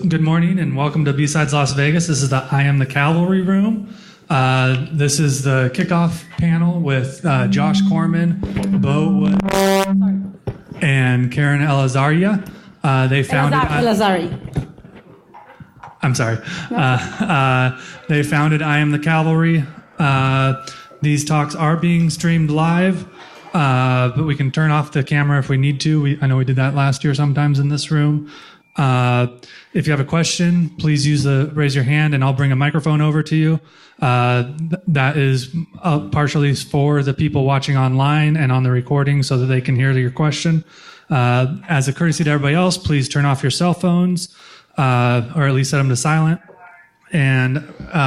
good morning and welcome to B-Sides Las Vegas. This is the I Am The Cavalry room. This is the kickoff panel with Josh Corman, Beau and Keren Elazari. They founded Elazari. I'm sorry. They founded I Am The Cavalry. These talks are being streamed live, but we can turn off the camera if we need to. I know we did that last year sometimes in this room. If you have a question, please raise your hand and I'll bring a microphone over to you. That is partially for the people watching online and on the recording so that they can hear your question. As a courtesy to everybody else, please turn off your cell phones or at least set them to silent. And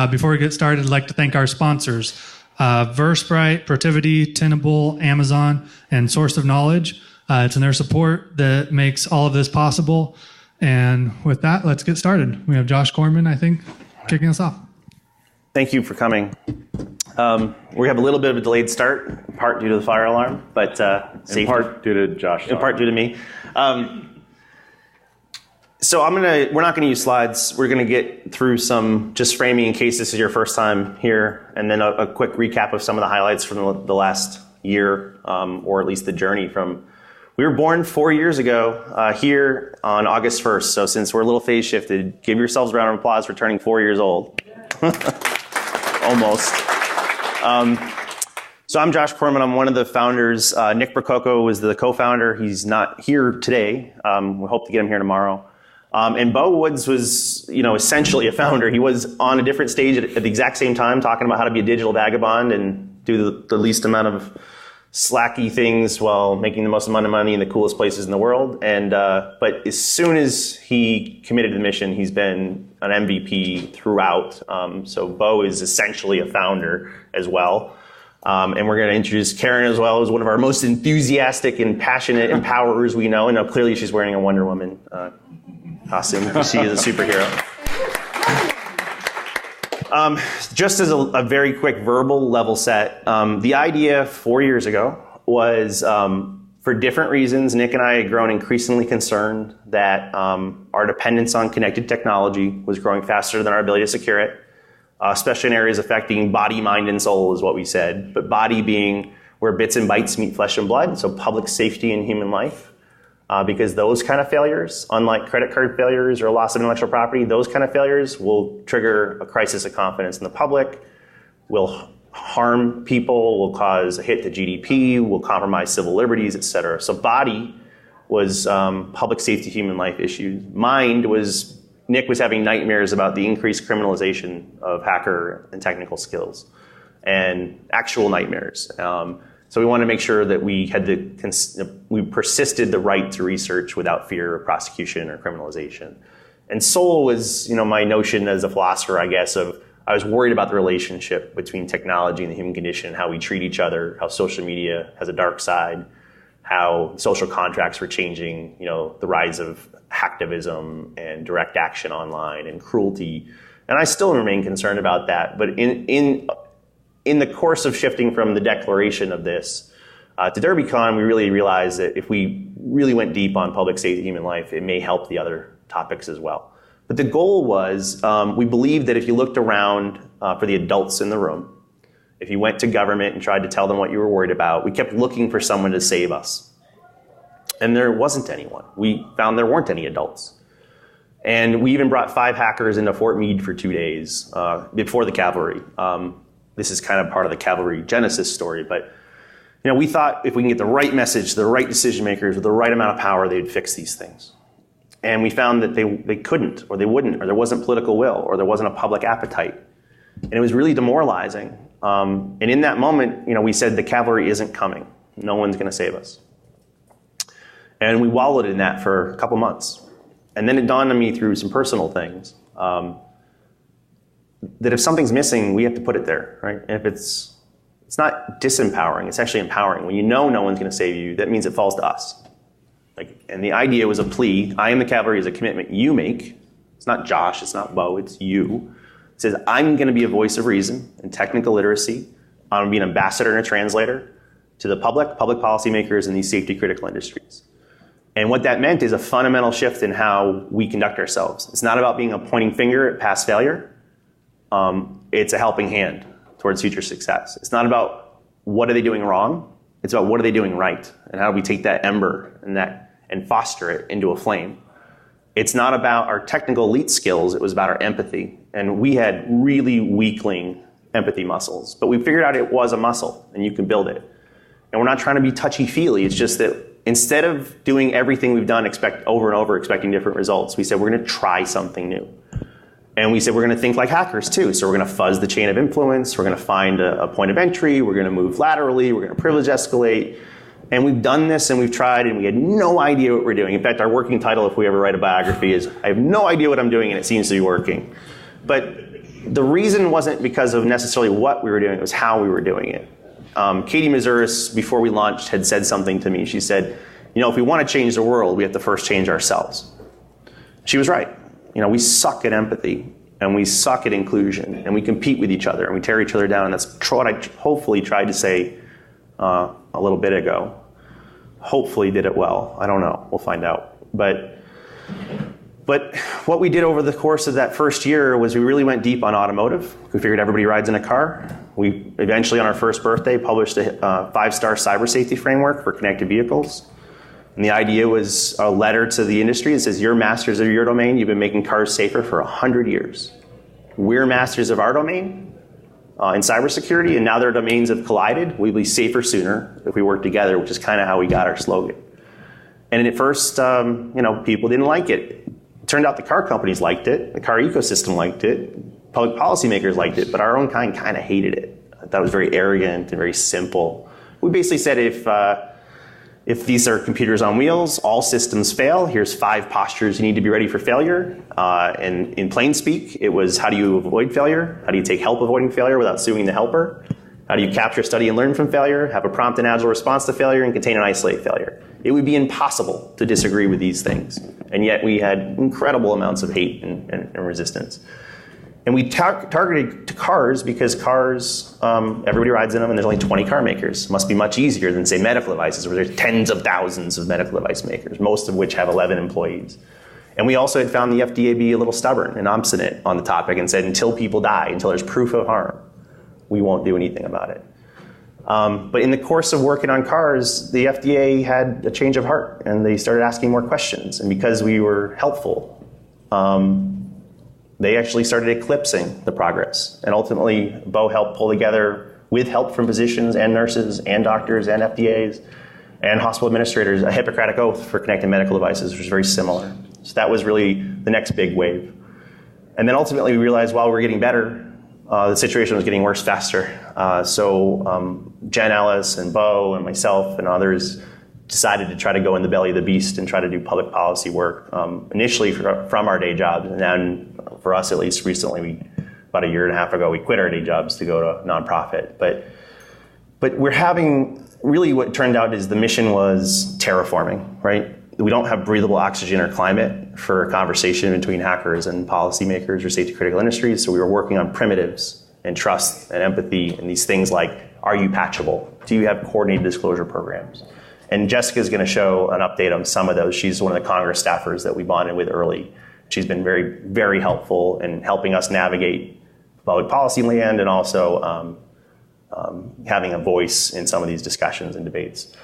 before we get started, I'd like to thank our sponsors, Versprite, Protivity, Tenable, Amazon, and Source of Knowledge. It's in their support that makes all of this possible. And with that, let's get started. We have Josh Corman, I think, kicking us off. Thank you for coming. We have a little bit of a delayed start, in part due to the fire alarm, but in part due to Josh. In part due to me. So we're not gonna use slides. We're gonna get through some just framing in case this is your first time here, and then a quick recap of some of the highlights from the last year, or at least the journey from. We were born 4 years ago here on August 1st. So since we're a little phase shifted, give yourselves a round of applause for turning 4 years old. Almost. So I'm Josh Corman. I'm one of the founders. Nick Prococo was the co-founder. He's not here today. We hope to get him here tomorrow. And Beau Woods was, essentially a founder. He was on a different stage at the exact same time talking about how to be a digital vagabond and do the least amount of slacky things while making the most amount of money in the coolest places in the world. And but as soon as he committed to the mission, he's been an MVP throughout. So Beau is essentially a founder as well. And we're going to introduce Keren as well, who's one of our most enthusiastic and passionate empowerers we know. And clearly she's wearing a Wonder Woman costume. She is a superhero. Just as a very quick verbal level set, the idea 4 years ago was, for different reasons, Nick and I had grown increasingly concerned that our dependence on connected technology was growing faster than our ability to secure it, especially in areas affecting body, mind, and soul is what we said, but body being where bits and bytes meet flesh and blood, so public safety and human life. Because those kind of failures, unlike credit card failures or loss of intellectual property, those kind of failures will trigger a crisis of confidence in the public, will harm people, will cause a hit to GDP, will compromise civil liberties, et cetera. So body was public safety, human life issues. Mind was, Nick was having nightmares about the increased criminalization of hacker and technical skills, and actual nightmares. So we wanted to make sure that we persisted the right to research without fear of prosecution or criminalization. And soul was, my notion as a philosopher, I guess, I was worried about the relationship between technology and the human condition, how we treat each other, how social media has a dark side, how social contracts were changing, the rise of hacktivism and direct action online and cruelty. And I still remain concerned about that. But in the course of shifting from the declaration of this to DerbyCon, we really realized that if we really went deep on public safety, human life, it may help the other topics as well. But the goal was, we believed that if you looked around for the adults in the room, if you went to government and tried to tell them what you were worried about, we kept looking for someone to save us. And there wasn't anyone. We found there weren't any adults. And we even brought 5 hackers into Fort Meade for 2 days before the cavalry. This is kind of part of the cavalry genesis story, but we thought if we can get the right message to the right decision makers with the right amount of power, they'd fix these things. And we found that they couldn't, or they wouldn't, or there wasn't political will, or there wasn't a public appetite. And it was really demoralizing. And in that moment, we said the cavalry isn't coming. No one's going to save us. And we wallowed in that for a couple months. And then it dawned on me through some personal things. That if something's missing, we have to put it there, right? And if it's not disempowering, it's actually empowering. When no one's going to save you, that means it falls to us. And the idea was a plea. I Am The Cavalry is a commitment you make. It's not Josh, it's not Beau, it's you. It says, I'm going to be a voice of reason and technical literacy. I'm going to be an ambassador and a translator to the public policymakers in these safety critical industries. And what that meant is a fundamental shift in how we conduct ourselves. It's not about being a pointing finger at past failure. It's a helping hand towards future success. It's not about what are they doing wrong. It's about what are they doing right, and how do we take that ember and foster it into a flame. It's not about our technical elite skills. It was about our empathy. And we had really weakling empathy muscles, but we figured out it was a muscle, and you can build it. And we're not trying to be touchy-feely. It's just that instead of doing everything we've done over and over, expecting different results, we said we're going to try something new. And we said we're going to think like hackers too. So we're going to fuzz the chain of influence. We're going to find a point of entry. We're going to move laterally. We're going to privilege escalate. And we've done this and we've tried and we had no idea what we're doing. In fact, our working title, if we ever write a biography, is I have no idea what I'm doing and it seems to be working. But the reason wasn't because of necessarily what we were doing. It was how we were doing it. Katie Mazuris, before we launched, had said something to me. She said, if we want to change the world, we have to first change ourselves. She was right. We suck at empathy, and we suck at inclusion, and we compete with each other, and we tear each other down, and that's what I hopefully tried to say a little bit ago. Hopefully did it well. I don't know. We'll find out. But what we did over the course of that first year was we really went deep on automotive. We figured everybody rides in a car. We eventually, on our first birthday, published a 5-star cyber safety framework for connected vehicles. And the idea was a letter to the industry that says, you're masters of your domain. You've been making cars safer for 100 years. We're masters of our domain in cybersecurity, and now their domains have collided. We'll be safer sooner if we work together, which is kind of how we got our slogan. And at first, people didn't like it. It turned out the car companies liked it. The car ecosystem liked it. Public policymakers liked it, but our own kind of hated it. I thought it was very arrogant and very simple. We basically said if these are computers on wheels, all systems fail. Here's 5 postures you need to be ready for failure. And in plain speak, it was how do you avoid failure? How do you take help avoiding failure without suing the helper? How do you capture, study, and learn from failure? Have a prompt and agile response to failure and contain and isolate failure. It would be impossible to disagree with these things. And yet we had incredible amounts of hate and resistance. And we targeted to cars because cars, everybody rides in them and there's only 20 car makers. It must be much easier than, say, medical devices where there's tens of thousands of medical device makers, most of which have 11 employees. And we also had found the FDA be a little stubborn and obstinate on the topic and said until people die, until there's proof of harm, we won't do anything about it. But in the course of working on cars, the FDA had a change of heart and they started asking more questions. And because we were helpful, they actually started eclipsing the progress. And ultimately, Beau helped pull together, with help from physicians and nurses and doctors and FDAs and hospital administrators, a Hippocratic oath for connected medical devices, which was very similar. So that was really the next big wave. And then ultimately, we realized while we were getting better, the situation was getting worse faster. So Jen Ellis and Beau and myself and others decided to try to go in the belly of the beast and try to do public policy work, initially from our day jobs. And then for us, at least recently, about a year and a half ago, we quit our day jobs to go to nonprofit. But we're having, really what turned out is the mission was terraforming, right? We don't have breathable oxygen or climate for a conversation between hackers and policymakers or safety critical industries. So we were working on primitives and trust and empathy and these things like, are you patchable? Do you have coordinated disclosure programs? And Jessica's going to show an update on some of those. She's one of the Congress staffers that we bonded with early. She's been very, very helpful in helping us navigate public policy land and also having a voice in some of these discussions and debates.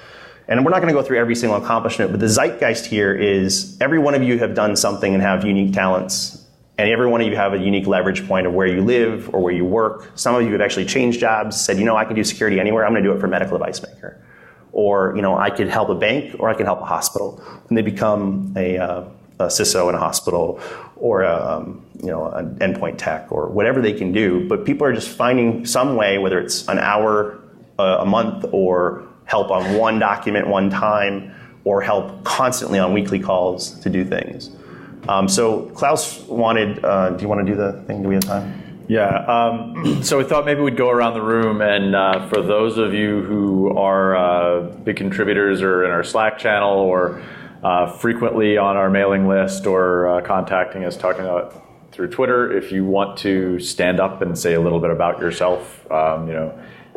And we're not going to go through every single accomplishment, but the zeitgeist here is every one of you have done something and have unique talents. And every one of you have a unique leverage point of where you live or where you work. Some of you have actually changed jobs, said, I can do security anywhere. I'm going to do it for a medical device maker. Or, I could help a bank or I could help a hospital. And they become a CISO in a hospital or an endpoint tech or whatever they can do. But people are just finding some way, whether it's an hour a month or help on one document one time or help constantly on weekly calls to do things. So Klaus wanted, do you want to do the thing? Do we have time? Yeah, so we thought maybe we'd go around the room, and for those of you who are big contributors or in our Slack channel or frequently on our mailing list or contacting us, talking about through Twitter, if you want to stand up and say a little bit about yourself,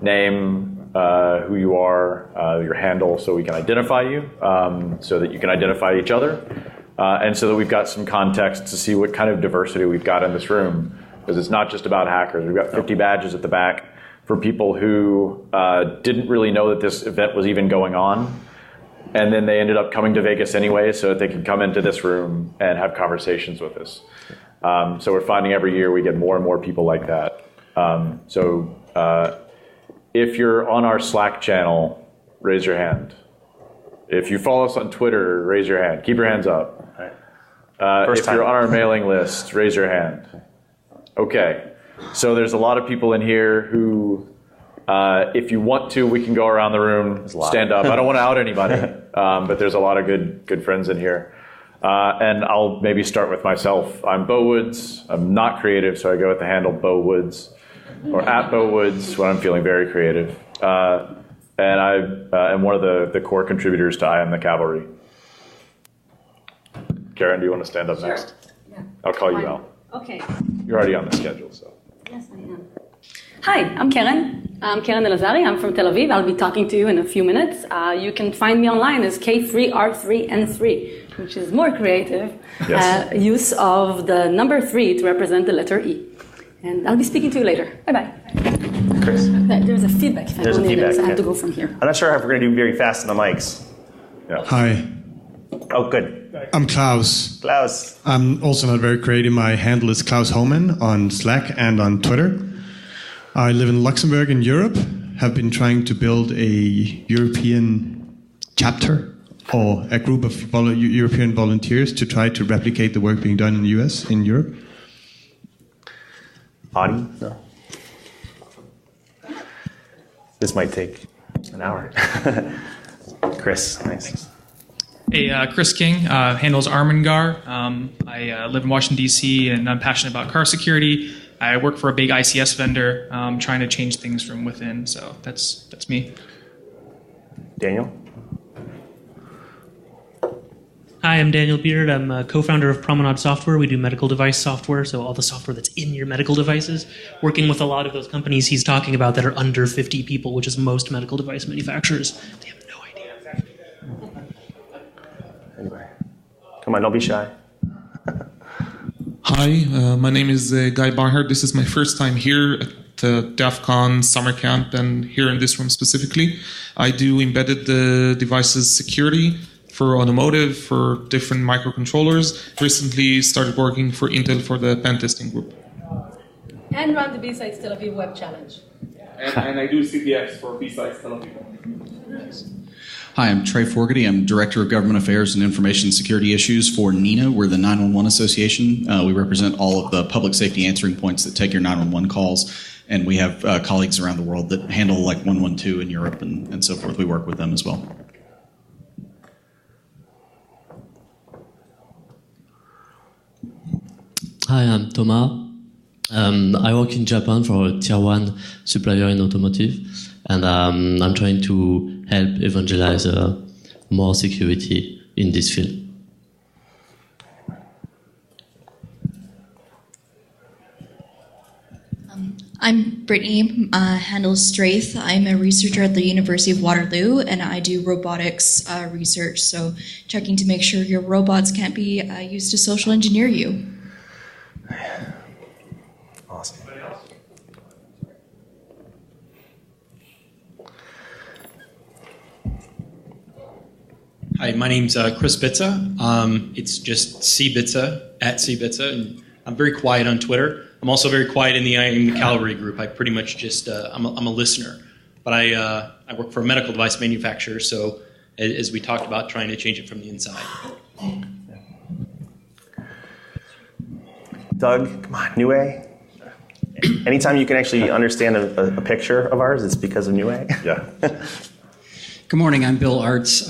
name, who you are, your handle, so we can identify you, so that you can identify each other, and so that we've got some context to see what kind of diversity we've got in this room. Because it's not just about hackers. We've got 50 badges at the back for people who didn't really know that this event was even going on. And then they ended up coming to Vegas anyway so that they could come into this room and have conversations with us. So we're finding every year we get more and more people like that. If you're on our Slack channel, raise your hand. If you follow us on Twitter, raise your hand. Keep your hands up. If you're on our mailing list, raise your hand. Okay. So there's a lot of people in here who, if you want to, we can go around the room, stand up. I don't want to out anybody, but there's a lot of good friends in here. And I'll maybe start with myself. I'm Beau Woods. I'm not creative, so I go with the handle Beau Woods, or at Beau Woods when I'm feeling very creative. And I am one of the core contributors to I Am The Cavalry. Keren, do you want to stand up next? Yeah. I'll call you out. Okay. You're already on the schedule, so. Yes, I am. Hi, I'm Keren. I'm Keren Elazari. I'm from Tel Aviv. I'll be talking to you in a few minutes. You can find me online as K3R3N3, which is more creative use of the number 3 to represent the letter E. And I'll be speaking to you later. Bye-bye. Chris? There's a feedback. There's a feedback. I have to go from here. I'm not sure if we're going to do very fast on the mics. Yeah. Hi, Oh, good. I'm Klaus. Klaus. I'm also not very creative. My handle is Klaus Homan on Slack and on Twitter. I live in Luxembourg in Europe, have been trying to build a European chapter or a group of European volunteers to try to replicate the work being done in the US, in Europe. Audie? No. This might take an hour. Chris, nice. Hey, Chris King, handles Armengar. I live in Washington, D.C., and I'm passionate about car security. I work for a big ICS vendor, trying to change things from within. So that's me. Daniel? Hi, I'm Daniel Beard. I'm a co-founder of Promenade Software. We do medical device software, so all the software that's in your medical devices, working with a lot of those companies he's talking about that are under 50 people, which is most medical device manufacturers. They have no idea. Anyway, come on, don't be shy. Hi, my name is Guy Barnhart. This is my first time here at DEF CON summer camp and here in this room specifically. I do embedded devices security for automotive, for different microcontrollers. Recently started working for Intel for the pen testing group. And run the BSidesLV web challenge. And I do CDX for BSidesLV. Hi, I'm Trey Forgety. I'm Director of Government Affairs and Information Security Issues for NINA. We're the 911 Association. We represent all of the public safety answering points that take your 911 calls. And we have colleagues around the world that handle like 112 in Europe and so forth. We work with them as well. Hi, I'm Thomas. I work in Japan for a tier 1 supplier in automotive, and I'm trying to help evangelize more security in this field. I'm Brittany, handle Straith. I'm a researcher at the University of Waterloo, and I do robotics research, so checking to make sure your robots can't be used to social engineer you. Awesome. Hi, my name's Chris Bitza. It's just CBitza, at CBitza, and I'm very quiet on Twitter. I'm also very quiet in the I Am The Cavalry group. I pretty much just, I'm a listener. But I work for a medical device manufacturer, so as we talked about, trying to change it from the inside. Doug, come on, Nue. Anytime you can actually understand a picture of ours, it's because of Nue. Yeah. Good morning, I'm Bill Arts.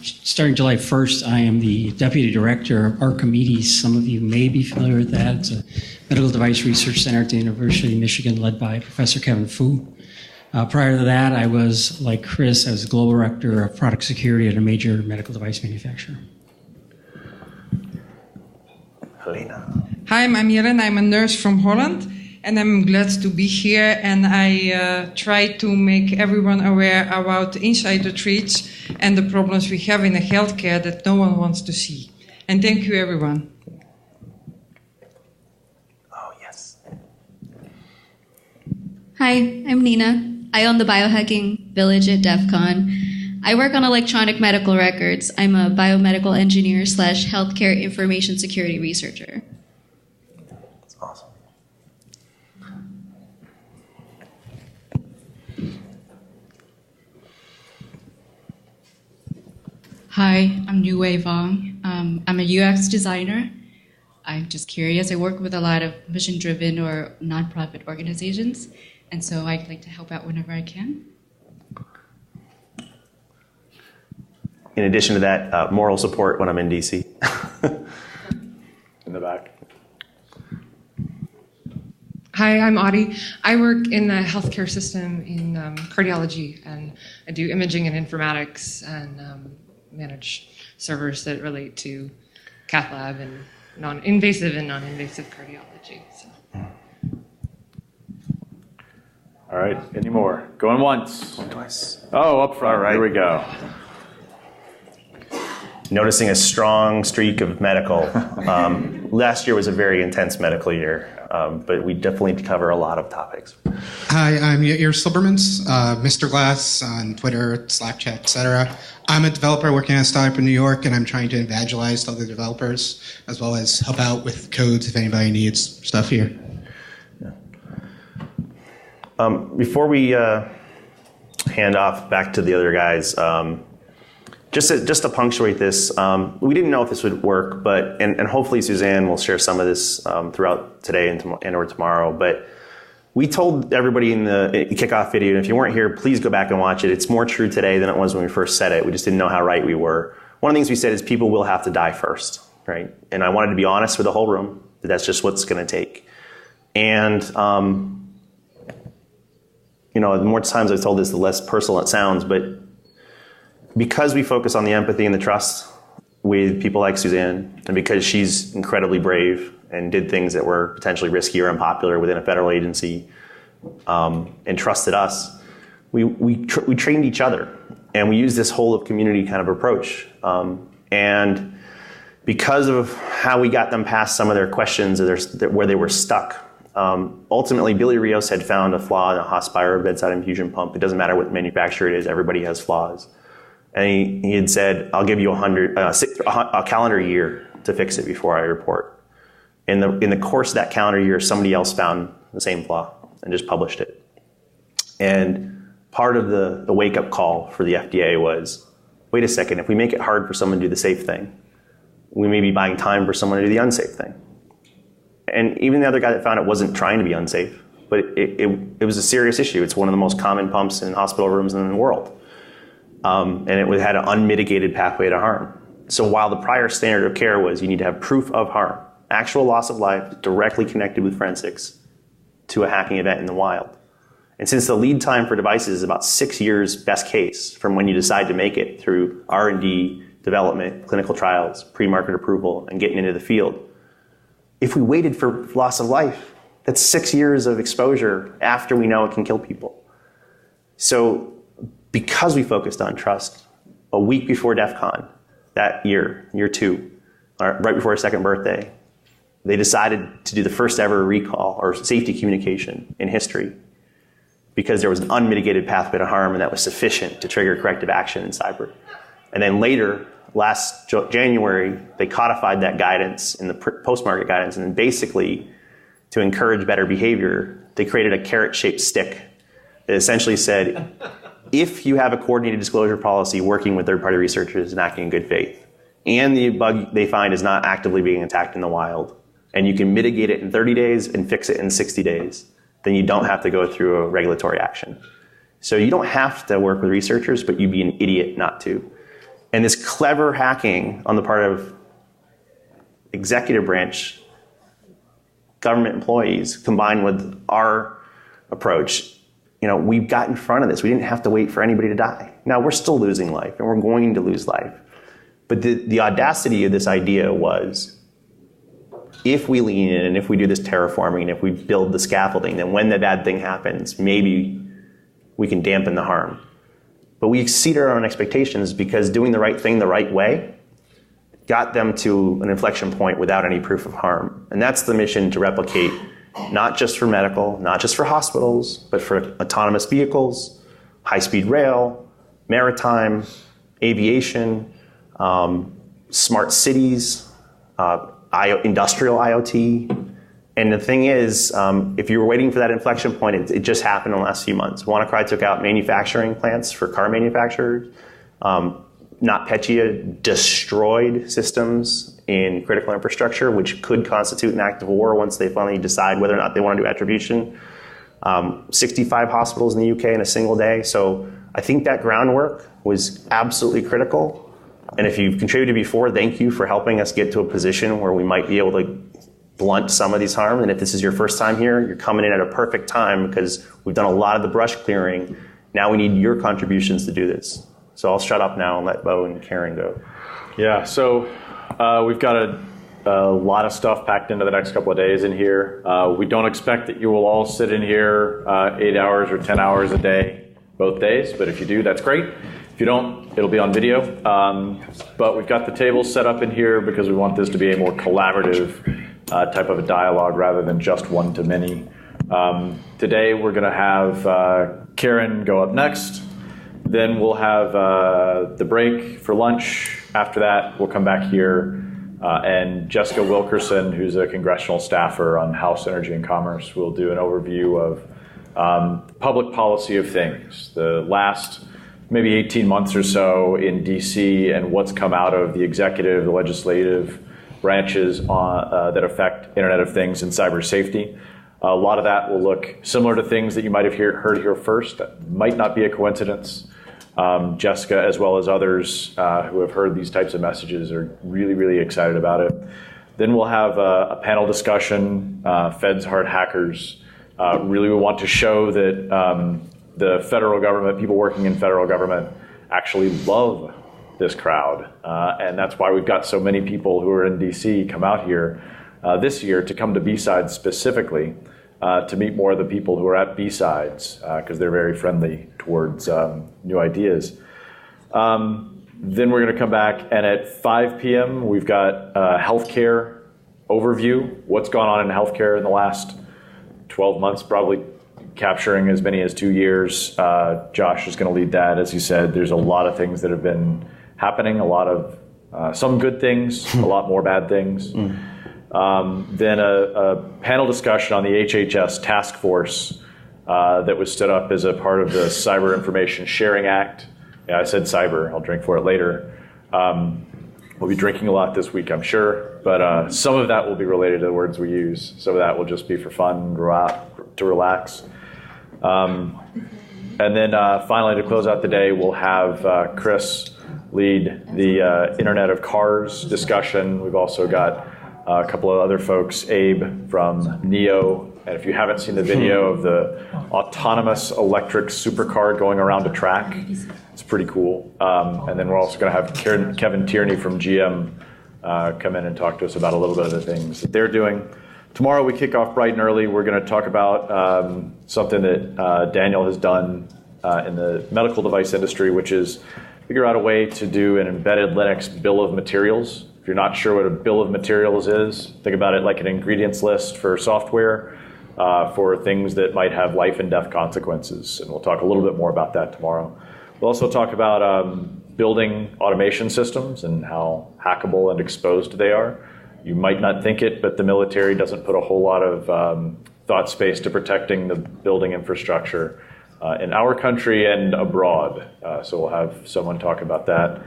Starting July 1st, I am the Deputy Director of Archimedes. Some of you may be familiar with that. It's a medical device research center at the University of Michigan led by Professor Kevin Fu. Prior to that, I was, like Chris, I was the Global Director of Product Security at a major medical device manufacturer. Helena. Hi, I'm Jeren. I'm a nurse from Holland. and I'm glad to be here. And I try to make everyone aware about insider treats and the problems we have in the healthcare that no one wants to see. And thank you, everyone. Oh, yes. Hi, I'm Nina. I own the biohacking village at DEF CON. I work on electronic medical records. I'm a biomedical engineer / healthcare information security researcher. That's awesome. Hi, I'm Yu Wei Vong. I'm a UX designer. I'm just curious. I work with a lot of mission-driven or nonprofit organizations, and so I like to help out whenever I can. In addition to that, moral support when I'm in DC. In the back. Hi, I'm Audie. I work in the healthcare system in cardiology, and I do imaging and informatics and manage servers that relate to cath lab and invasive and non-invasive cardiology. So. All right, any more? Going once. Going twice. Oh, up front. All right. Here we go. Noticing a strong streak of medical. Last year was a very intense medical year, but we definitely cover a lot of topics. Hi, I'm Yair Silbermans, Mr. Glass on Twitter, Slack chat, etc. I'm a developer working at a startup in New York, and I'm trying to evangelize to other developers, as well as help out with codes if anybody needs stuff here. Yeah. Before we hand off back to the other guys, just to punctuate this, we didn't know if this would work, but and hopefully Suzanne will share some of this throughout today and or tomorrow. But we told everybody in the kickoff video, and if you weren't here, please go back and watch it. It's more true today than it was when we first said it. We just didn't know how right we were. One of the things we said is people will have to die first, right? And I wanted to be honest with the whole room that that's just what's going to take. And the more times I've told this, the less personal it sounds, but because we focus on the empathy and the trust with people like Suzanne, and because she's incredibly brave and did things that were potentially risky or unpopular within a federal agency, and trusted us, we trained each other, and we used this whole of community kind of approach. And because of how we got them past some of their questions where they were stuck, ultimately Billy Rios had found a flaw in a Hospira bedside infusion pump. It doesn't matter what manufacturer it is; everybody has flaws. And he had said, "I'll give you a calendar year to fix it before I report." In the course of that calendar year, somebody else found the same flaw and just published it. And part of the wake-up call for the FDA was, wait a second, if we make it hard for someone to do the safe thing, we may be buying time for someone to do the unsafe thing. And even the other guy that found it wasn't trying to be unsafe, but it was a serious issue. It's one of the most common pumps in hospital rooms in the world. And it had an unmitigated pathway to harm. So while the prior standard of care was you need to have proof of harm, actual loss of life directly connected with forensics to a hacking event in the wild. And since the lead time for devices is about 6 years best case from when you decide to make it through R&D, development, clinical trials, pre-market approval, and getting into the field, if we waited for loss of life, that's 6 years of exposure after we know it can kill people. So because we focused on trust, a week before DEF CON, that year 2, right before her second birthday, they decided to do the first ever recall or safety communication in history because there was an unmitigated pathway to harm and that was sufficient to trigger corrective action in cyber. And then later, last January, they codified that guidance in the post-market guidance, and then basically, to encourage better behavior, they created a carrot-shaped stick that essentially said, if you have a coordinated disclosure policy working with third-party researchers and acting in good faith, and the bug they find is not actively being attacked in the wild, and you can mitigate it in 30 days and fix it in 60 days, then you don't have to go through a regulatory action. So you don't have to work with researchers, but you'd be an idiot not to. And this clever hacking on the part of executive branch government employees combined with our approach, we got in front of this. We didn't have to wait for anybody to die. Now, we're still losing life, and we're going to lose life. But the audacity of this idea was, if we lean in and if we do this terraforming and if we build the scaffolding, then when the bad thing happens, maybe we can dampen the harm. But we exceeded our own expectations because doing the right thing the right way got them to an inflection point without any proof of harm. And that's the mission to replicate, not just for medical, not just for hospitals, but for autonomous vehicles, high-speed rail, maritime, aviation, smart cities, industrial IoT. And the thing is, if you were waiting for that inflection point, it just happened in the last few months. WannaCry took out manufacturing plants for car manufacturers. NotPetya destroyed systems in critical infrastructure, which could constitute an act of war once they finally decide whether or not they want to do attribution. 65 hospitals in the UK in a single day. So I think that groundwork was absolutely critical. And if you've contributed before, thank you for helping us get to a position where we might be able to blunt some of these harms. And if this is your first time here, you're coming in at a perfect time because we've done a lot of the brush clearing. Now we need your contributions to do this. So I'll shut up now and let Beau and Keren go. Yeah, so we've got a lot of stuff packed into the next couple of days in here. We don't expect that you will all sit in here 8 hours or 10 hours a day, both days. But if you do, that's great. If you don't, it'll be on video. But we've got the tables set up in here because we want this to be a more collaborative type of a dialogue rather than just one-to-many. Today we're going to have Keren go up next. Then we'll have the break for lunch. After that, we'll come back here. And Jessica Wilkerson, who's a congressional staffer on House Energy and Commerce, will do an overview of public policy of things. The last maybe 18 months or so in DC and what's come out of the executive, the legislative branches that affect Internet of Things and cyber safety. A lot of that will look similar to things that you might have heard here first. That might not be a coincidence. Jessica, as well as others who have heard these types of messages, are really, really excited about it. Then we'll have a panel discussion, Feds Hard Hackers. Really, we want to show that the federal government, people working in federal government, actually love this crowd. And that's why we've got so many people who are in DC come out here this year to come to B-Sides specifically to meet more of the people who are at B-Sides because they're very friendly towards new ideas. Then we're going to come back, and at 5 p.m. we've got healthcare overview, what's gone on in healthcare in the last 12 months, probably capturing as many as 2 years. Josh is going to lead that. As you said, there's a lot of things that have been happening, a lot of some good things, a lot more bad things. Then a panel discussion on the HHS task force that was stood up as a part of the Cyber Information Sharing Act. Yeah, I said cyber. I'll drink for it later. We'll be drinking a lot this week, I'm sure. But some of that will be related to the words we use. Some of that will just be for fun, to relax. And then finally, to close out the day, we'll have Chris lead the Internet of Cars discussion. We've also got a couple of other folks, Abe from NEO. And if you haven't seen the video of the autonomous electric supercar going around a track, it's pretty cool. And then we're also going to have Kevin Tierney from GM come in and talk to us about a little bit of the things that they're doing. Tomorrow we kick off bright and early. We're going to talk about something that Daniel has done in the medical device industry, which is figure out a way to do an embedded Linux bill of materials. If you're not sure what a bill of materials is, think about it like an ingredients list for software for things that might have life and death consequences. And we'll talk a little bit more about that tomorrow. We'll also talk about building automation systems and how hackable and exposed they are. You might not think it, but the military doesn't put a whole lot of thought space to protecting the building infrastructure in our country and abroad. So we'll have someone talk about that.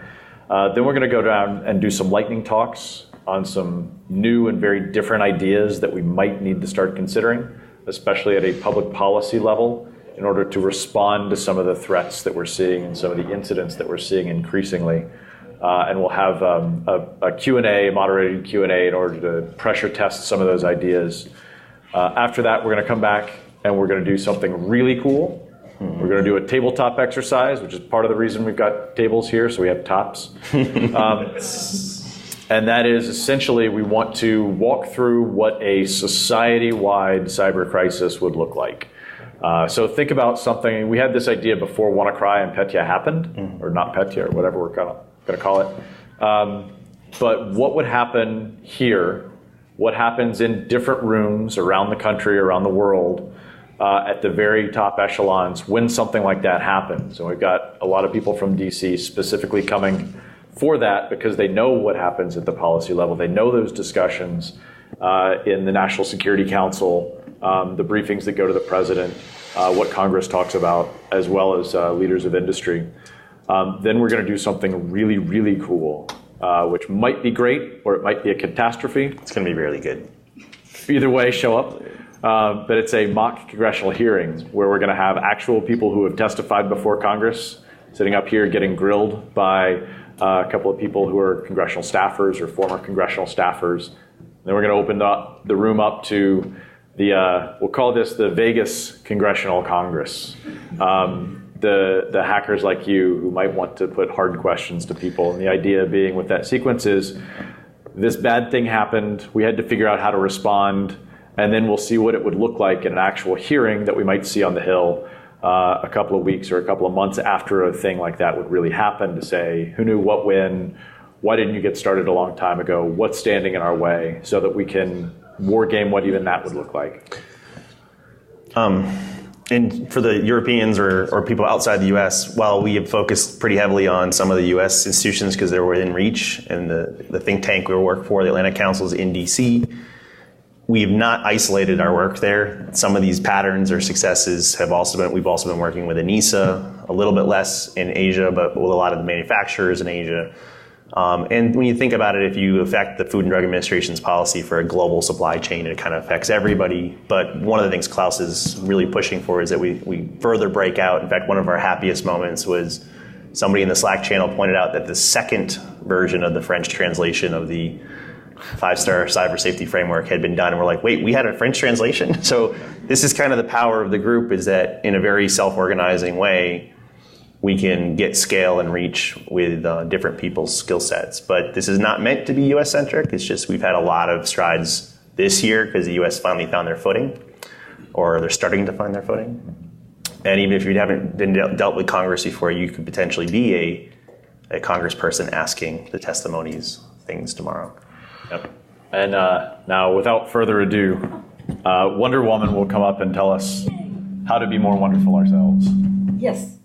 Then we're going to go down and do some lightning talks on some new and very different ideas that we might need to start considering, especially at a public policy level, in order to respond to some of the threats that we're seeing and some of the incidents that we're seeing increasingly. And we'll have a Q&A, moderated Q&A, in order to pressure test some of those ideas. After that, we're going to come back and we're going to do something really cool. We're going to do a tabletop exercise, which is part of the reason we've got tables here, so we have tops. And that is essentially we want to walk through what a society-wide cyber crisis would look like. So think about something, we had this idea before WannaCry and Petya happened, or not Petya, or whatever we're going to call it. But what would happen here, what happens in different rooms around the country, around the world, at the very top echelons when something like that happens. And we've got a lot of people from DC specifically coming for that because they know what happens at the policy level. They know those discussions in the National Security Council, the briefings that go to the president, what Congress talks about, as well as leaders of industry. Then we're going to do something really, really cool, which might be great or it might be a catastrophe. It's going to be really good. Either way, show up. But it's a mock congressional hearing where we're going to have actual people who have testified before Congress sitting up here getting grilled by a couple of people who are congressional staffers or former congressional staffers. Then we're going to open the room up to we'll call this the Vegas Congressional Congress. The hackers like you who might want to put hard questions to people. And the idea being with that sequence is this bad thing happened. We had to figure out how to respond. And then we'll see what it would look like in an actual hearing that we might see on the Hill a couple of weeks or a couple of months after a thing like that would really happen to say, who knew what when, why didn't you get started a long time ago, what's standing in our way, so that we can war game what even that would look like. And for the Europeans or people outside the U.S., while we have focused pretty heavily on some of the U.S. institutions because they were within reach, and the think tank we work for, the Atlantic Council, is in D.C., we've not isolated our work there. Some of these patterns or successes we've also been working with ENISA, a little bit less in Asia, but with a lot of the manufacturers in Asia. And when you think about it, if you affect the Food and Drug Administration's policy for a global supply chain, it kind of affects everybody. But one of the things Klaus is really pushing for is that we further break out. In fact, one of our happiest moments was somebody in the Slack channel pointed out that the second version of the French translation of the 5-star cyber safety framework had been done. And we're like, wait, we had a French translation? So this is kind of the power of the group, is that in a very self-organizing way, we can get scale and reach with different people's skill sets. But this is not meant to be US-centric. It's just we've had a lot of strides this year because the US finally found their footing, or they're starting to find their footing. And even if you haven't been dealt with Congress before, you could potentially be a congressperson asking the testimonies things tomorrow. Yep. And now, without further ado, Wonder Woman will come up and tell us how to be more wonderful ourselves. Yes.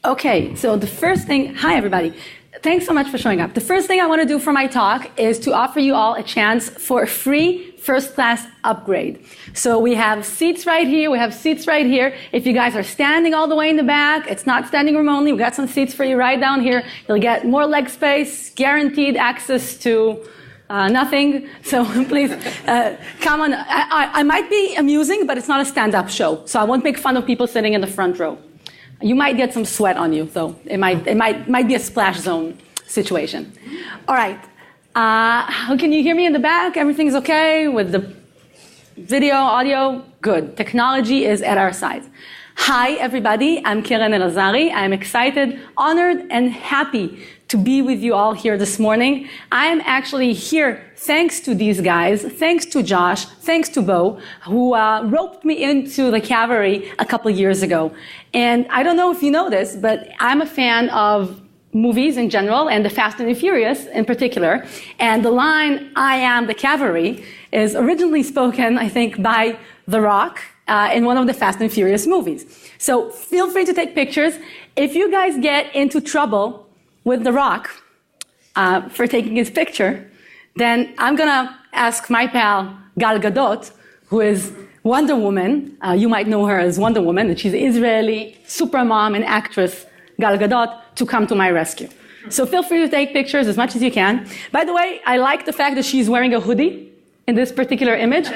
Okay, so the first thing, hi everybody. Thanks so much for showing up. The first thing I want to do for my talk is to offer you all a chance for a free first-class upgrade. So we have seats right here, we have seats right here. If you guys are standing all the way in the back, it's not standing room only, we've got some seats for you right down here. You'll get more leg space, guaranteed access to nothing. So please, come on. I might be amusing, but it's not a stand-up show. So I won't make fun of people sitting in the front row. You might get some sweat on you, so it might be a splash zone situation. All right. Can you hear me in the back? Everything's okay with the video, audio? Good. Technology is at our side. Hi, everybody. I'm Keren Elazari. I'm excited, honored, and happy to be with you all here this morning. I'm actually here thanks to these guys, thanks to Josh, thanks to Beau, who roped me into the Cavalry a couple years ago. And I don't know if you know this, but I'm a fan of movies in general, and the Fast and the Furious in particular. And the line, "I am the Cavalry," is originally spoken, I think, by The Rock in one of the Fast and Furious movies. So feel free to take pictures. If you guys get into trouble with The Rock for taking his picture, then I'm going to ask my pal Gal Gadot, who is Wonder Woman. You might know her as Wonder Woman, and she's Israeli supermom and actress Gal Gadot, to come to my rescue. So feel free to take pictures as much as you can. By the way, I like the fact that she's wearing a hoodie in this particular image.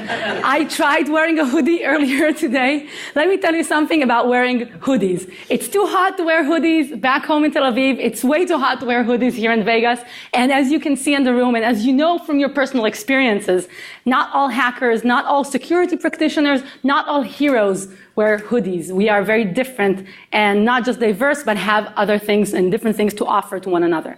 I tried wearing a hoodie earlier today. Let me tell you something about wearing hoodies. It's too hot to wear hoodies back home in Tel Aviv. It's way too hot to wear hoodies here in Vegas. And as you can see in the room, and as you know from your personal experiences, not all hackers, not all security practitioners, not all heroes wear hoodies. We are very different and not just diverse, but have other things and different things to offer to one another.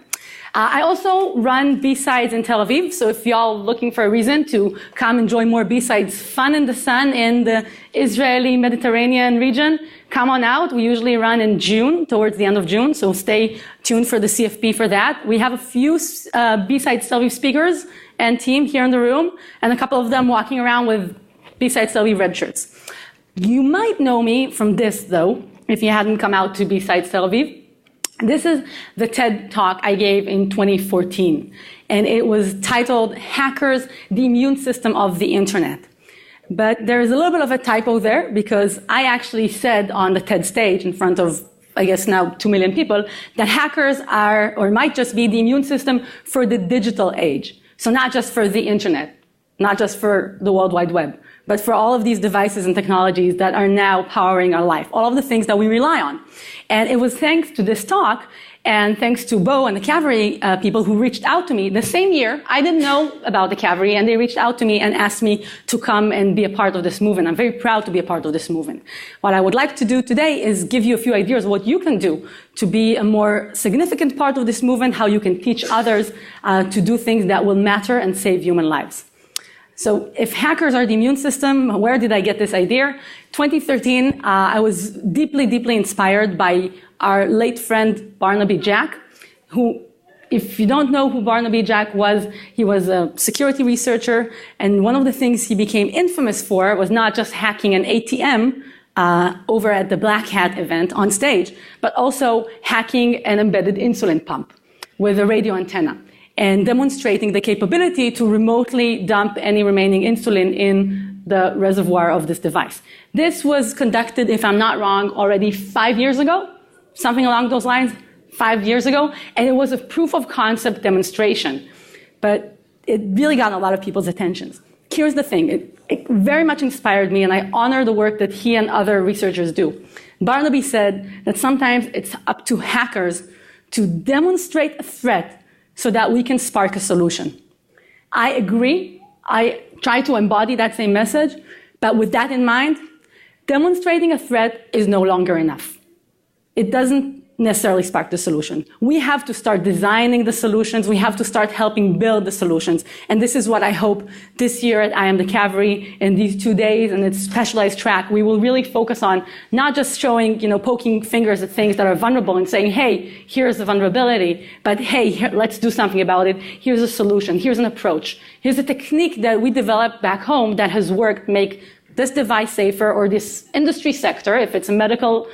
I also run B-Sides in Tel Aviv, so if y'all looking for a reason to come enjoy more B-Sides fun in the sun in the Israeli Mediterranean region, come on out. We usually run in June, towards the end of June, so stay tuned for the CFP for that. We have a few BSidesLV speakers and team here in the room, and a couple of them walking around with BSidesLV red shirts. You might know me from this, though, if you hadn't come out to BSidesLV. This is the TED Talk I gave in 2014, and it was titled Hackers, the Immune System of the Internet. But there's a little bit of a typo there, because I actually said on the TED stage in front of, I guess now 2 million people, that hackers are, or might just be, the immune system for the digital age. So not just for the internet, not just for the World Wide Web, but for all of these devices and technologies that are now powering our life, all of the things that we rely on. And it was thanks to this talk, and thanks to Beau and the Cavalry people who reached out to me the same year. I didn't know about the Cavalry, and they reached out to me and asked me to come and be a part of this movement. I'm very proud to be a part of this movement. What I would like to do today is give you a few ideas of what you can do to be a more significant part of this movement, how you can teach others to do things that will matter and save human lives. So if hackers are the immune system, where did I get this idea? 2013, I was deeply, deeply inspired by our late friend Barnaby Jack, who, if you don't know who Barnaby Jack was, he was a security researcher, and one of the things he became infamous for was not just hacking an ATM over at the Black Hat event on stage, but also hacking an embedded insulin pump with a radio antenna, and demonstrating the capability to remotely dump any remaining insulin in the reservoir of this device. This was conducted, if I'm not wrong, already 5 years ago, something along those lines, 5 years ago, and it was a proof of concept demonstration. But it really got a lot of people's attentions. Here's the thing, it very much inspired me, and I honor the work that he and other researchers do. Barnaby said that sometimes it's up to hackers to demonstrate a threat so that we can spark a solution. I agree. I try to embody that same message, but with that in mind, demonstrating a threat is no longer enough. It doesn't necessarily spark the solution. We have to start designing the solutions. We have to start helping build the solutions. And this is what I hope this year at Am The Cavalry, in these 2 days and its specialized track, we will really focus on not just showing, poking fingers at things that are vulnerable and saying, hey, here's the vulnerability, but hey, let's do something about it. Here's a solution. Here's an approach. Here's a technique that we developed back home that has worked, make this device safer, or this industry sector, if it's a medical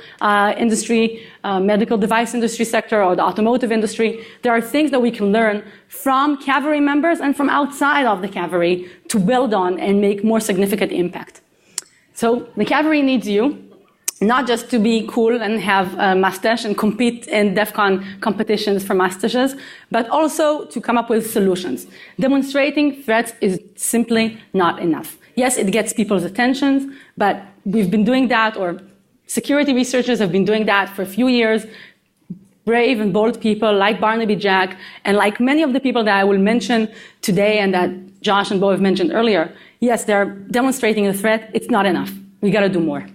industry, medical device industry sector, or the automotive industry, there are things that we can learn from Cavalry members and from outside of the Cavalry to build on and make more significant impact. So the Cavalry needs you, not just to be cool and have a mustache and compete in DEF CON competitions for mustaches, but also to come up with solutions. Demonstrating threats is simply not enough. Yes, it gets people's attention, but we've been doing that, or security researchers have been doing that for a few years. Brave and bold people like Barnaby Jack, and like many of the people that I will mention today and that Josh and Beau have mentioned earlier, yes, they're demonstrating a threat. It's not enough. We got to do more.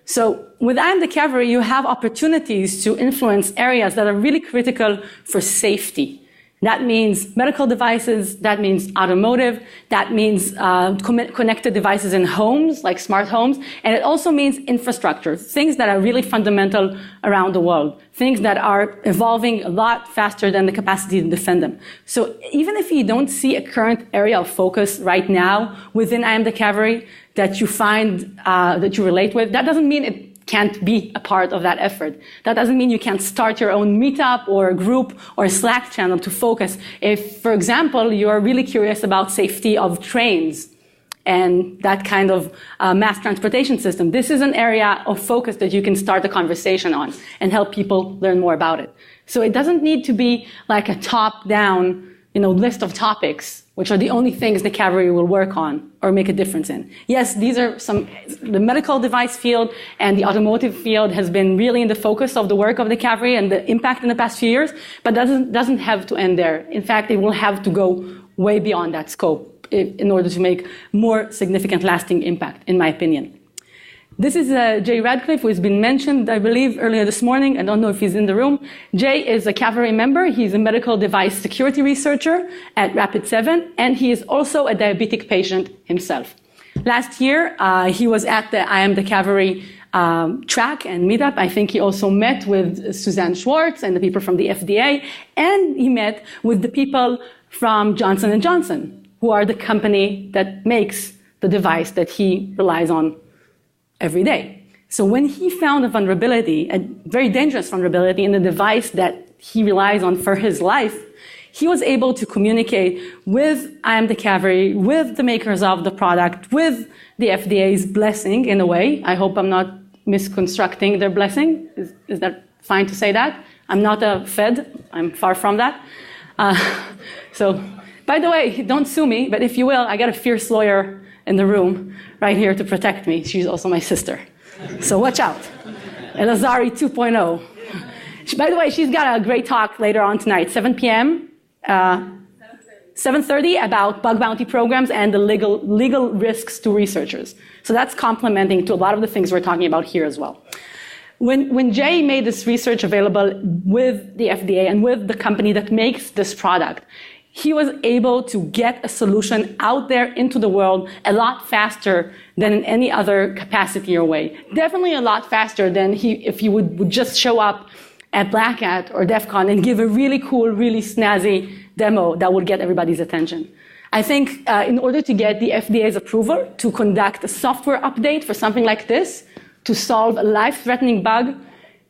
So with Am The Cavalry, you have opportunities to influence areas that are really critical for safety. That means medical devices, that means automotive, that means connected devices in homes, like smart homes, and it also means infrastructure, things that are really fundamental around the world, things that are evolving a lot faster than the capacity to defend them. So even if you don't see a current area of focus right now within Am The Cavalry that you find, that you relate with, that doesn't mean it can't be a part of that effort. That doesn't mean you can't start your own meetup or group or Slack channel to focus. If, for example, you're really curious about safety of trains and that kind of mass transportation system, this is an area of focus that you can start a conversation on and help people learn more about it. So it doesn't need to be like a top-down, list of topics, which are the only things the Cavalry will work on or make a difference in. Yes, these are the medical device field and the automotive field has been really in the focus of the work of the Cavalry and the impact in the past few years, but doesn't have to end there. In fact, it will have to go way beyond that scope in order to make more significant lasting impact, in my opinion. This is Jay Radcliffe, who has been mentioned, I believe, earlier this morning. I don't know if he's in the room. Jay is a Cavalry member. He's a medical device security researcher at Rapid7, and he is also a diabetic patient himself. Last year, he was at the I Am The Cavalry track and meetup. I think he also met with Suzanne Schwartz and the people from the FDA, and he met with the people from Johnson & Johnson, who are the company that makes the device that he relies on every day. So when he found a vulnerability, a very dangerous vulnerability in the device that he relies on for his life, he was able to communicate with I Am The Cavalry, with the makers of the product, with the FDA's blessing in a way. I hope I'm not misconstructing their blessing. Is that fine to say that? I'm not a Fed. I'm far from that. So, by the way, don't sue me, but if you will, I got a fierce lawyer in the room right here to protect me. She's also my sister. So watch out. Elazari 2.0. By the way, she's got a great talk later on tonight, 7 p.m., 7:30, about bug bounty programs and the legal risks to researchers. So that's complementing to a lot of the things we're talking about here as well. When Jay made this research available with the FDA and with the company that makes this product, he was able to get a solution out there into the world a lot faster than in any other capacity or way. Definitely a lot faster than if he would just show up at Black Hat or DEF CON and give a really cool, really snazzy demo that would get everybody's attention. I think in order to get the FDA's approval to conduct a software update for something like this, to solve a life-threatening bug,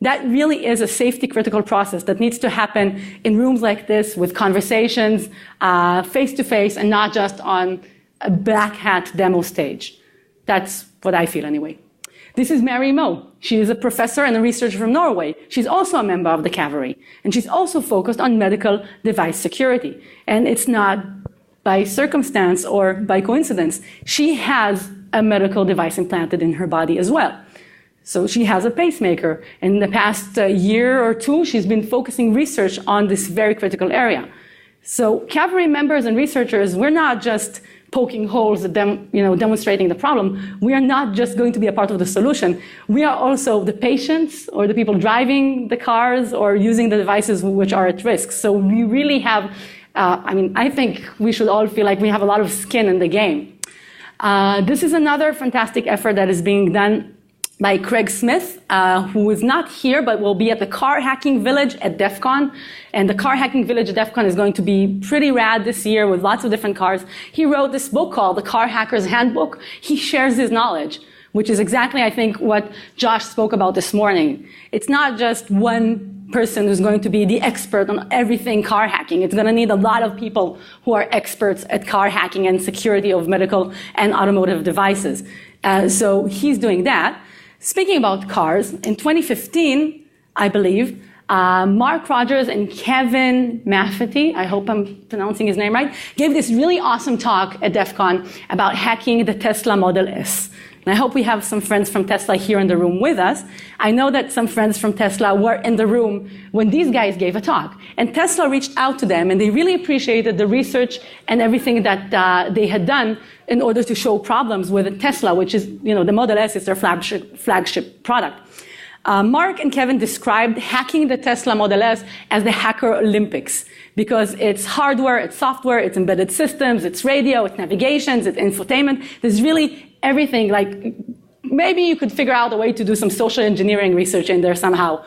that really is a safety-critical process that needs to happen in rooms like this with conversations, face-to-face, and not just on a Black Hat demo stage. That's what I feel anyway. This is Mary Moe. She is a professor and a researcher from Norway. She's also a member of the Cavalry, and she's also focused on medical device security. And it's not by circumstance or by coincidence. She has a medical device implanted in her body as well. So she has a pacemaker. In the past year or two, she's been focusing research on this very critical area. So Cavalry members and researchers, we're not just poking holes at them, demonstrating the problem. We are not just going to be a part of the solution. We are also the patients or the people driving the cars or using the devices which are at risk. So we really have, I think we should all feel like we have a lot of skin in the game. This is another fantastic effort that is being done by Craig Smith, who is not here, but will be at the Car Hacking Village at DEF CON. And the Car Hacking Village at DEF CON is going to be pretty rad this year with lots of different cars. He wrote this book called The Car Hacker's Handbook. He shares his knowledge, which is exactly, I think, what Josh spoke about this morning. It's not just one person who's going to be the expert on everything car hacking. It's going to need a lot of people who are experts at car hacking and security of medical and automotive devices. So he's doing that. Speaking about cars, in 2015, I believe, Mark Rogers and Kevin Mafety, I hope I'm pronouncing his name right, gave this really awesome talk at DEF CON about hacking the Tesla Model S. And I hope we have some friends from Tesla here in the room with us. I know that some friends from Tesla were in the room when these guys gave a talk. And Tesla reached out to them, and they really appreciated the research and everything that they had done in order to show problems with Tesla, which is, the Model S is their flagship product. Mark and Kevin described hacking the Tesla Model S as the Hacker Olympics, because it's hardware, it's software, it's embedded systems, it's radio, it's navigations, it's infotainment. There's really everything. Like, maybe you could figure out a way to do some social engineering research in there somehow,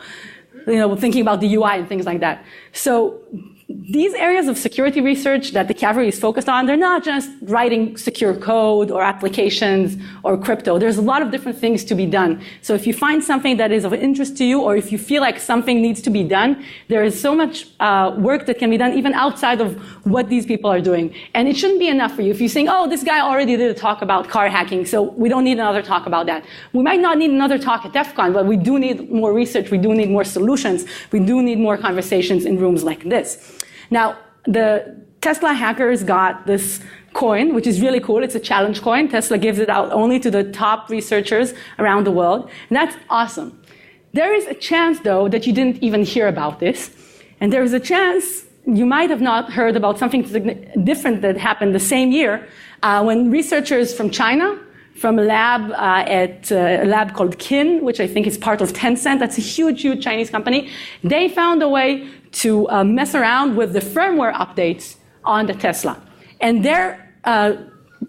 thinking about the UI and things like that. So these areas of security research that the Cavalry is focused on, they're not just writing secure code or applications or crypto. There's a lot of different things to be done. So if you find something that is of interest to you, or if you feel like something needs to be done, there is so much work that can be done even outside of what these people are doing. And it shouldn't be enough for you. If you think, oh, this guy already did a talk about car hacking, so we don't need another talk about that. We might not need another talk at DEF CON, but we do need more research. We do need more solutions. We do need more conversations in rooms like this. Now, the Tesla hackers got this coin, which is really cool. It's a challenge coin. Tesla gives it out only to the top researchers around the world, and that's awesome. There is a chance, though, that you didn't even hear about this, and there is a chance you might have not heard about something different that happened the same year when researchers from China, from a lab at a lab called Kin, which I think is part of Tencent. That's a huge, huge Chinese company. They found a way to mess around with the firmware updates on the Tesla. And their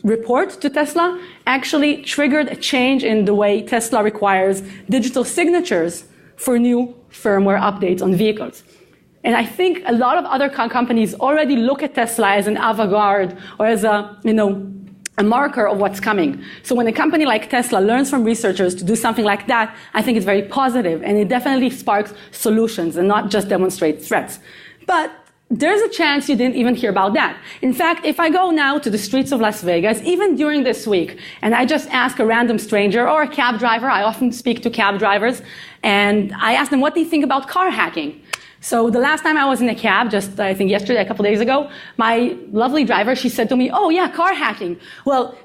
report to Tesla actually triggered a change in the way Tesla requires digital signatures for new firmware updates on vehicles. And I think a lot of other companies already look at Tesla as an avant-garde or as a marker of what's coming. So when a company like Tesla learns from researchers to do something like that, I think it's very positive, and it definitely sparks solutions and not just demonstrates threats. But there's a chance you didn't even hear about that. In fact, if I go now to the streets of Las Vegas, even during this week, and I just ask a random stranger or a cab driver, I often speak to cab drivers, and I ask them what they think about car hacking. So the last time I was in a cab, just I think yesterday, a couple days ago, my lovely driver, she said to me, oh yeah, car hacking. Well,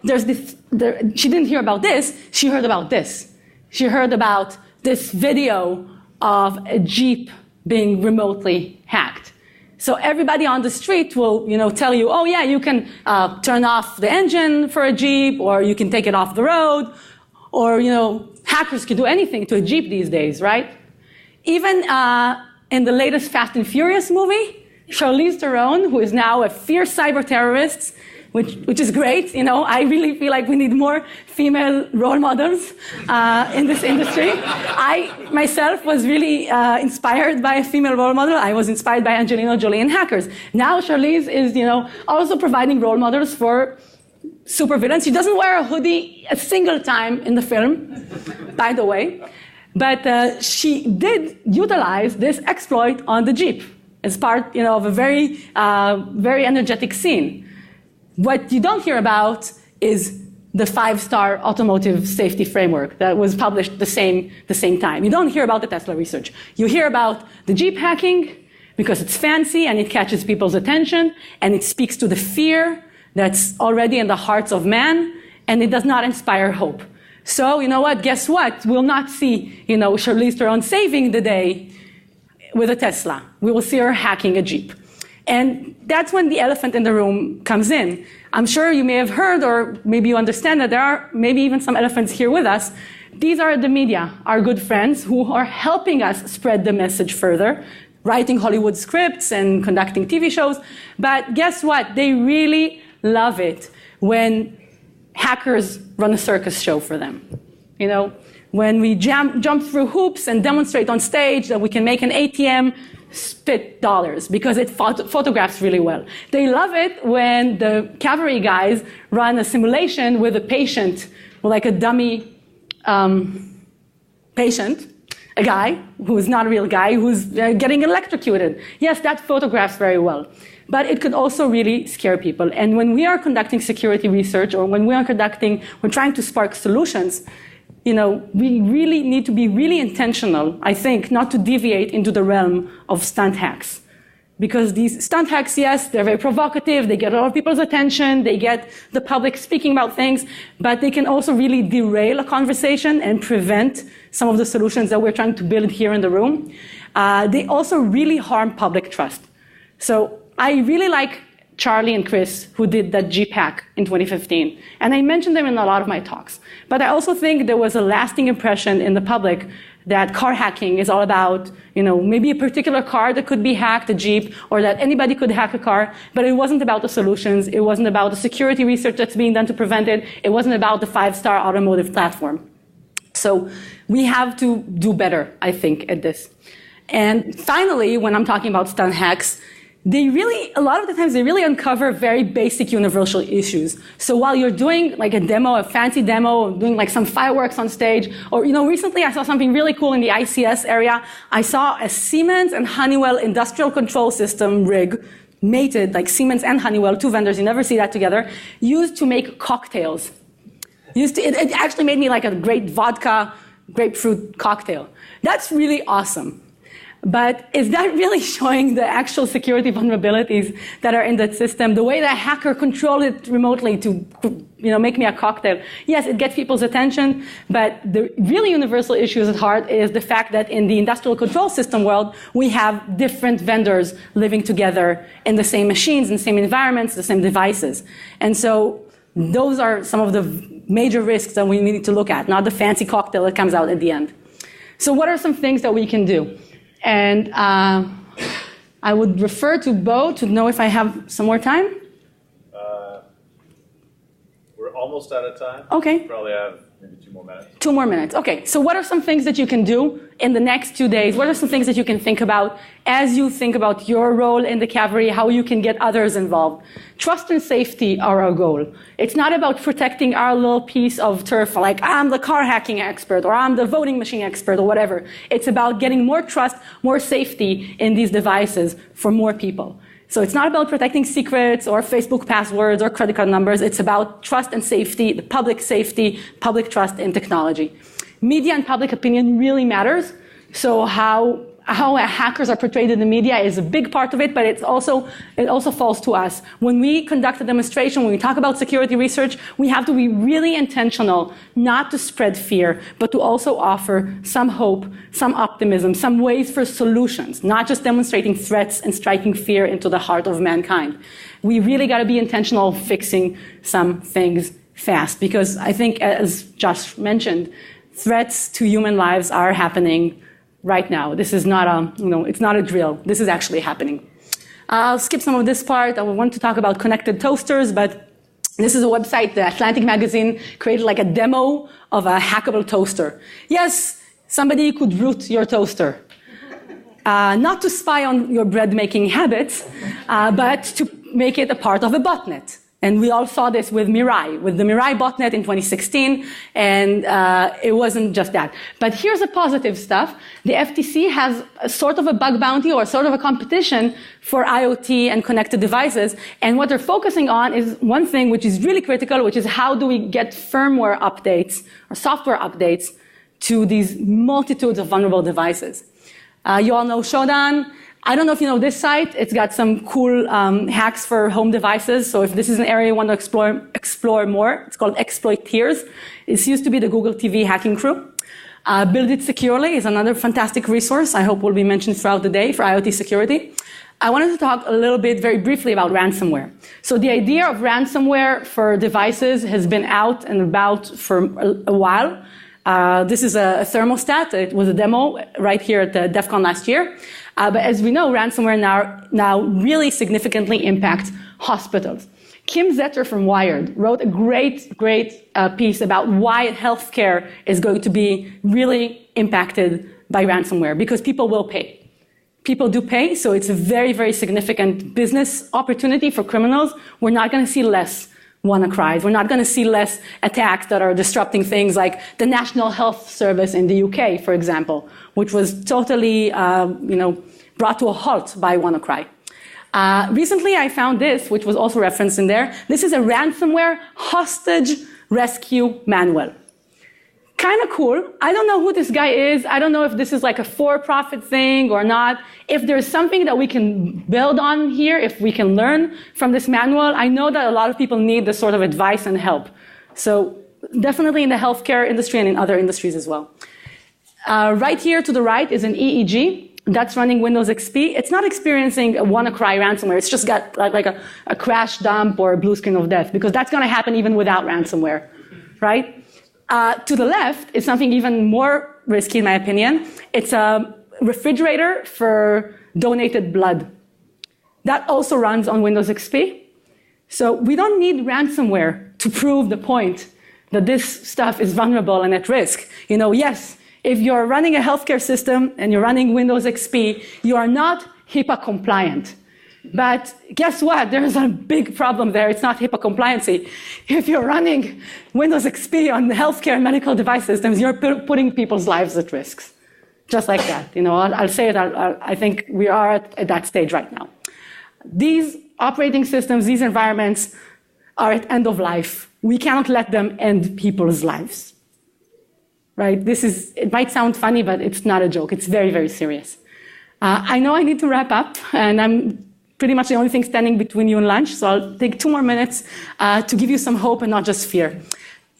she didn't hear about this, she heard about this. She heard about this video of a Jeep being remotely hacked. So everybody on the street will, tell you, oh yeah, you can turn off the engine for a Jeep, or you can take it off the road, or, hackers can do anything to a Jeep these days, right? Even in the latest Fast and Furious movie, Charlize Theron, who is now a fierce cyber terrorist, which is great. I really feel like we need more female role models in this industry. I myself was really inspired by a female role model. I was inspired by Angelina Jolie in Hackers. Now Charlize is, also providing role models for supervillains. She doesn't wear a hoodie a single time in the film, by the way. But she did utilize this exploit on the Jeep as part, of a very, very energetic scene. What you don't hear about is the 5-star automotive safety framework that was published the same time. You don't hear about the Tesla research. You hear about the Jeep hacking because it's fancy and it catches people's attention and it speaks to the fear that's already in the hearts of man, and it does not inspire hope. So, you know what? Guess what? We'll not see, Charlize Theron saving the day with a Tesla. We will see her hacking a Jeep. And that's when the elephant in the room comes in. I'm sure you may have heard, or maybe you understand that there are maybe even some elephants here with us. These are the media, our good friends, who are helping us spread the message further, writing Hollywood scripts and conducting TV shows. But guess what? They really love it when hackers run a circus show for them. When we jump through hoops and demonstrate on stage that we can make an ATM spit dollars because it photographs really well. They love it when the cavalry guys run a simulation with a patient, like a dummy patient, a guy who's not a real guy, who's getting electrocuted. Yes, that photographs very well. But it could also really scare people. And when we are conducting security research, or when we're trying to spark solutions, we really need to be really intentional, I think, not to deviate into the realm of stunt hacks. Because these stunt hacks, yes, they're very provocative, they get a lot of people's attention, they get the public speaking about things, but they can also really derail a conversation and prevent some of the solutions that we're trying to build here in the room. They also really harm public trust. So I really like Charlie and Chris, who did that Jeep hack in 2015. And I mentioned them in a lot of my talks. But I also think there was a lasting impression in the public that car hacking is all about, maybe a particular car that could be hacked, a Jeep, or that anybody could hack a car. But it wasn't about the solutions. It wasn't about the security research that's being done to prevent it. It wasn't about the 5-star automotive platform. So we have to do better, I think, at this. And finally, when I'm talking about stunt hacks, a lot of the times, they really uncover very basic universal issues. So while you're doing like a fancy demo, doing like some fireworks on stage, or, recently I saw something really cool in the ICS area. I saw a Siemens and Honeywell industrial control system rig, mated, like Siemens and Honeywell, two vendors, you never see that together, used to make cocktails. It actually made me like a great vodka grapefruit cocktail. That's really awesome. But is that really showing the actual security vulnerabilities that are in that system? The way that a hacker controlled it remotely to, make me a cocktail. Yes, it gets people's attention, but the really universal issues at heart is the fact that in the industrial control system world, we have different vendors living together in the same machines, in the same environments, the same devices. And so those are some of the major risks that we need to look at, not the fancy cocktail that comes out at the end. So what are some things that we can do? And I would refer to Beau to know if I have some more time. We're almost out of time. Okay. Probably have maybe 2 more minutes. 2 more minutes. Okay. So what are some things that you can do in the next 2 days? What are some things that you can think about as you think about your role in the cavalry, how you can get others involved? Trust and safety are our goal. It's not about protecting our little piece of turf, like I'm the car hacking expert or I'm the voting machine expert or whatever. It's about getting more trust, more safety in these devices for more people. So it's not about protecting secrets or Facebook passwords or credit card numbers. It's about trust and safety, the public safety, public trust in technology. Media and public opinion really matters. So how hackers are portrayed in the media is a big part of it, but it also falls to us. When we conduct a demonstration, when we talk about security research, we have to be really intentional, not to spread fear, but to also offer some hope, some optimism, some ways for solutions, not just demonstrating threats and striking fear into the heart of mankind. We really got to be intentional fixing some things fast, because I think, as Josh mentioned, threats to human lives are happening right now. This is not it's not a drill. This is actually happening. I'll skip some of this part. I want to talk about connected toasters, but this is a website, the Atlantic magazine created like a demo of a hackable toaster. Yes, somebody could root your toaster. Not to spy on your bread making habits, but to make it a part of a botnet. And we all saw this with Mirai, with the Mirai botnet in 2016, and it wasn't just that. But here's the positive stuff. The FTC has a sort of a bug bounty or sort of a competition for IoT and connected devices, and what they're focusing on is one thing which is really critical, which is how do we get firmware updates or software updates to these multitudes of vulnerable devices. You all know Shodan. I don't know if you know this site. It's got some cool hacks for home devices. So if this is an area you want to explore more, it's called Exploiteers. It used to be the Google TV hacking crew. Build It Securely is another fantastic resource I hope will be mentioned throughout the day for IoT security. I wanted to talk a little bit very briefly about ransomware. So the idea of ransomware for devices has been out and about for a while. This is a thermostat. It was a demo right here at the DEF CON last year. But as we know, ransomware now really significantly impacts hospitals. Kim Zetter from Wired wrote a great piece about why healthcare is going to be really impacted by ransomware, because people will pay. People do pay, so it's a very, very significant business opportunity for criminals. We're not going to see less WannaCries. We're not going to see less attacks that are disrupting things like the National Health Service in the UK, for example, which was totally, brought to a halt by WannaCry. Recently, I found this, which was also referenced in there. This is a ransomware hostage rescue manual. Kind of cool. I don't know who this guy is. I don't know if this is like a for-profit thing or not. If there's something that we can build on here, if we can learn from this manual, I know that a lot of people need this sort of advice and help. So definitely in the healthcare industry and in other industries as well. Right here to the right is an EEG. That's running Windows XP. It's not experiencing a WannaCry ransomware. It's just got like a crash dump or a blue screen of death, because that's going to happen even without ransomware, right? To the left is something even more risky, in my opinion. It's a refrigerator for donated blood. That also runs on Windows XP. So we don't need ransomware to prove the point that this stuff is vulnerable and at risk. Yes, if you're running a healthcare system and you're running Windows XP, you are not HIPAA compliant. But guess what? There's a big problem there. It's not HIPAA compliancy. If you're running Windows XP on the healthcare and medical device systems, you're putting people's lives at risk. Just like that. I'll say it. I think we are at that stage right now. These operating systems, these environments are at end of life. We cannot let them end people's lives. Right? It might sound funny, but it's not a joke. It's very, very serious. I know I need to wrap up, and I'm pretty much the only thing standing between you and lunch, so I'll take 2 more minutes to give you some hope and not just fear.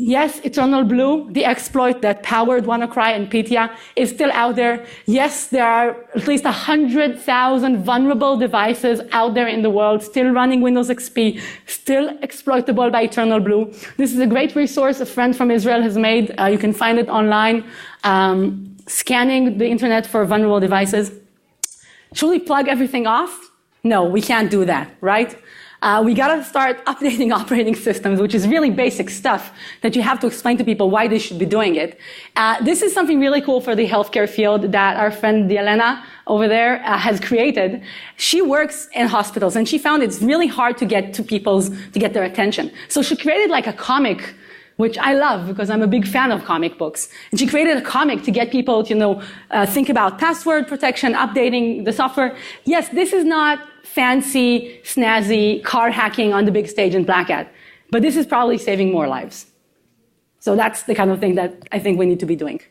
Yes, Eternal Blue, the exploit that powered WannaCry and Pythia, is still out there. Yes, there are at least 100,000 vulnerable devices out there in the world, still running Windows XP, still exploitable by Eternal Blue. This is a great resource a friend from Israel has made. You can find it online, scanning the internet for vulnerable devices. Should we plug everything off? No, we can't do that, right? We gotta start updating operating systems, which is really basic stuff that you have to explain to people why they should be doing it. This is something really cool for the healthcare field that our friend Dielena over there has created. She works in hospitals and she found it's really hard to get to to get their attention. So she created like a comic, which I love because I'm a big fan of comic books. And she created a comic to get people to, think about password protection, updating the software. Yes, this is not fancy, snazzy car hacking on the big stage in Black Hat, but this is probably saving more lives. So that's the kind of thing that I think we need to be doing.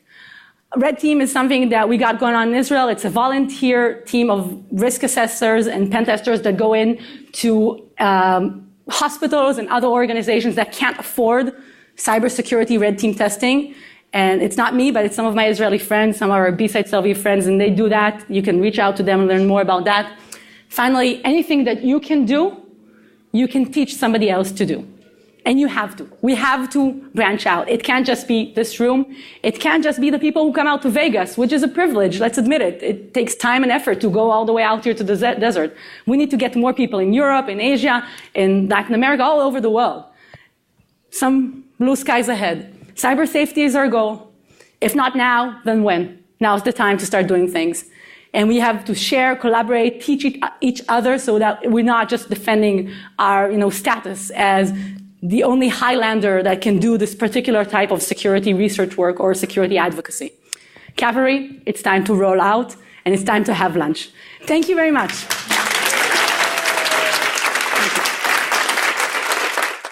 Red Team is something that we got going on in Israel. It's a volunteer team of risk assessors and pen testers that go in to hospitals and other organizations that can't afford cybersecurity red team testing. And it's not me, but it's some of my Israeli friends, some of our BSidesLV friends, and they do that. You can reach out to them and learn more about that. Finally, anything that you can do, you can teach somebody else to do. And you have to. We have to branch out. It can't just be this room. It can't just be the people who come out to Vegas, which is a privilege. Let's admit it. It takes time and effort to go all the way out here to the desert. We need to get more people in Europe, in Asia, in Latin America, all over the world. Some blue skies ahead. Cyber safety is our goal. If not now, then when? Now's the time to start doing things. And we have to share, collaborate, teach each other so that we're not just defending our status as the only Highlander that can do this particular type of security research work or security advocacy. Cavalry, it's time to roll out, and it's time to have lunch. Thank you very much.